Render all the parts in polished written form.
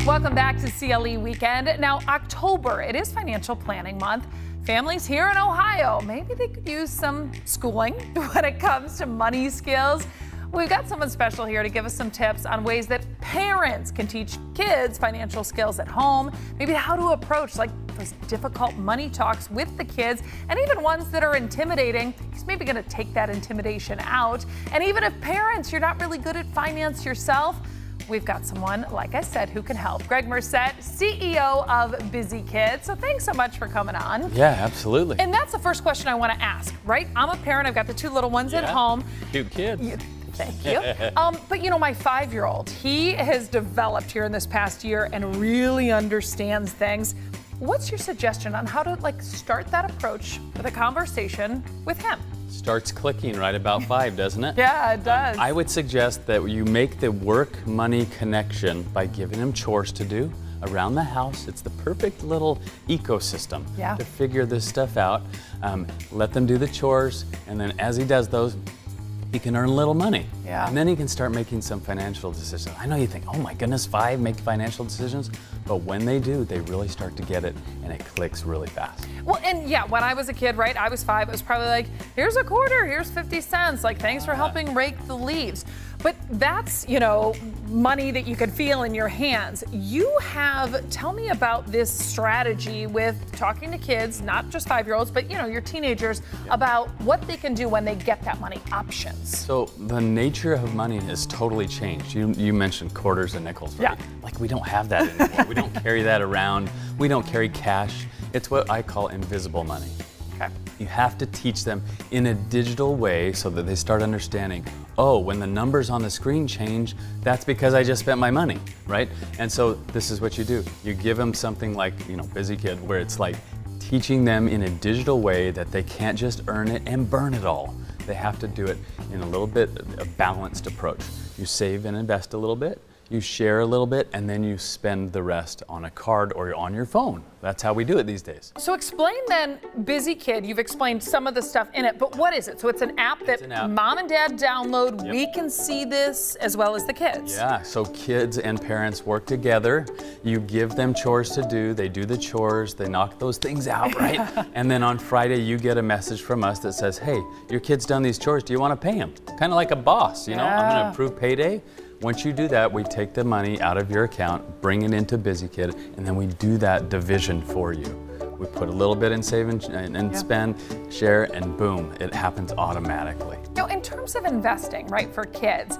Welcome back to CLE Weekend. Now, October, it is Financial Planning Month. Families here in Ohio, maybe they could use some schooling when it comes to money skills. We've got someone special here to give us some tips on ways that parents can teach kids financial skills at home, maybe how to approach like those difficult money talks with the kids, and even ones that are intimidating. He's maybe going to take that intimidation out. And even if parents, you're not really good at finance yourself, we've got someone, like I said, who can help. Gregg Murset, CEO of BusyKid. So thanks so much for coming on. Yeah, absolutely. And that's the first question I want to ask, right? I'm a parent. I've got the two little ones at home. Cute kids. Thank you. But you know, my 5-year-old, he has developed here in this past year and really understands things. What's your suggestion on how to start that approach with a conversation with him? Starts clicking right about 5, doesn't it? Yeah, it does. I would suggest that you make the work-money connection by giving him chores to do around the house. It's the perfect little ecosystem to figure this stuff out. Let them do the chores, and then as he does those, he can earn a little money. Yeah. And then he can start making some financial decisions. I know you think, oh my goodness, 5 make financial decisions, but when they do, they really start to get it, and it clicks really fast. Well, and yeah, when I was a kid, right, I was 5, it was probably like, here's a quarter, here's 50 cents, like thanks for helping rake the leaves. But that's, you know, money that you could feel in your hands. Tell me about this strategy with talking to kids, not just 5-year-olds, but, you know, your teenagers, about what they can do when they get that money, options. So the nature of money has totally changed. You mentioned quarters and nickels, right? Yeah. Like we don't have that anymore. We don't carry that around. We don't carry cash. It's what I call invisible money. Okay. You have to teach them in a digital way so that they start understanding, oh, when the numbers on the screen change, that's because I just spent my money, right? And so this is what you do. You give them something like, you know, BusyKid, where it's like teaching them in a digital way that they can't just earn it and burn it all. They have to do it in a little bit of a balanced approach. You save and invest a little bit, you share a little bit, and then you spend the rest on a card or on your phone. That's how we do it these days. So explain then, BusyKid, you've explained some of the stuff in it, but what is it? So it's an app that mom and dad download. Yep. We can see this as well as the kids. Yeah, so kids and parents work together. You give them chores to do. They do the chores. They knock those things out, right? And then on Friday, you get a message from us that says, hey, your kid's done these chores. Do you want to pay him? Kind of like a boss, you know? I'm going to approve payday. Once you do that, we take the money out of your account, bring it into BusyKid, and then we do that division for you. We put a little bit in save and spend, share, and boom, it happens automatically. Now, in terms of investing, right, for kids,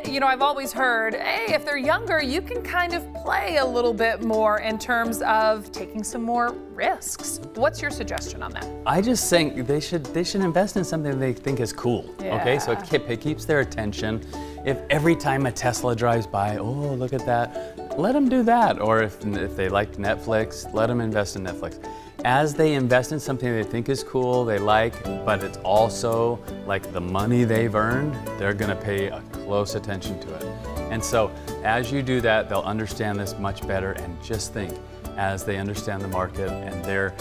you know, I've always heard, hey, if they're younger, you can kind of play a little bit more in terms of taking some more risks. What's your suggestion on that? I just think they should invest in something they think is cool. Yeah. Okay, so it keeps their attention. If every time a Tesla drives by, oh, look at that, let them do that. Or if they like Netflix, let them invest in Netflix. As they invest in something they think is cool, they like, but it's also like the money they've earned, they're gonna pay a close attention to it. And so as you do that, they'll understand this much better, and just think, as they understand the market and their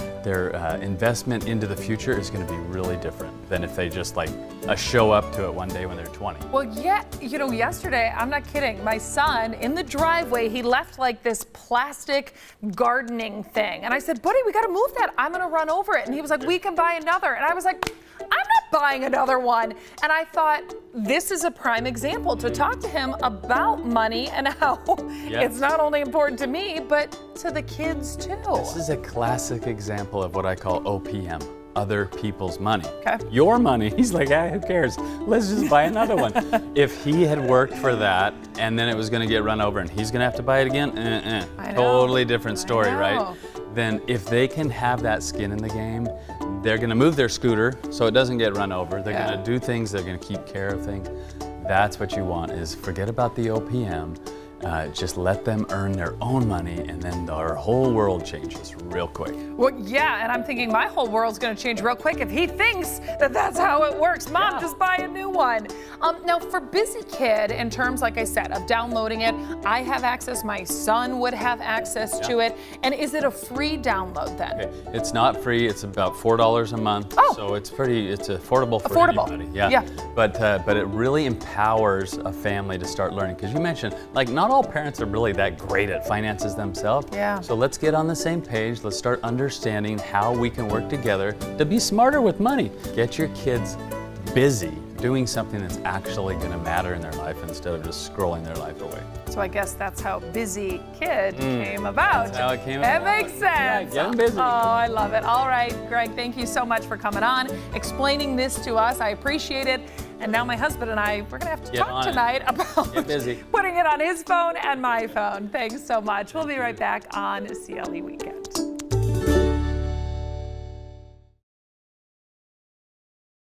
investment into the future is going to be really different than if they just show up to it one day when they're 20. Well, yeah, you know, yesterday, I'm not kidding, my son in the driveway, he left like this plastic gardening thing. And I said, buddy, we got to move that. I'm going to run over it. And he was like, we can buy another. And I was like, I'm not buying another one. And I thought, this is a prime example to talk to him about money and how it's not only important to me, but to the kids too. This is a classic example of what I call OPM, other people's money. Okay. Your money, he's like, who cares? Let's just buy another one. If he had worked for that and then it was gonna get run over and he's gonna have to buy it again, totally different story, right? Then if they can have that skin in the game, they're gonna move their scooter so it doesn't get run over. They're gonna do things, they're gonna keep care of things. That's what you want, is forget about the OPM. Just let them earn their own money, and then our whole world changes real quick. Well, yeah, and I'm thinking my whole world's going to change real quick if he thinks that that's how it works. Mom, just buy a new one. Now, for BusyKid, in terms, like I said, of downloading it, I have access. My son would have access to it. And is it a free download then? Okay. It's not free. It's about $4 a month. Oh. So it's affordable for anybody. Yeah. But it really empowers a family to start learning. Because you mentioned, like, not all parents are really that great at finances themselves. Yeah. So let's get on the same page. Let's start understanding how we can work together to be smarter with money. Get your kids busy doing something that's actually going to matter in their life instead of just scrolling their life away. So I guess that's how BusyKid came about. That's how it came That about. makes sense. Yeah, get 'em busy. Oh, I love it. All right, Greg, thank you so much for coming on, explaining this to us. I appreciate it. And now my husband and I, we're going to have to Get talk on it. tonight about Get busy. putting it on his phone and my phone. Thanks so much. We'll be right back on CLE Weekend.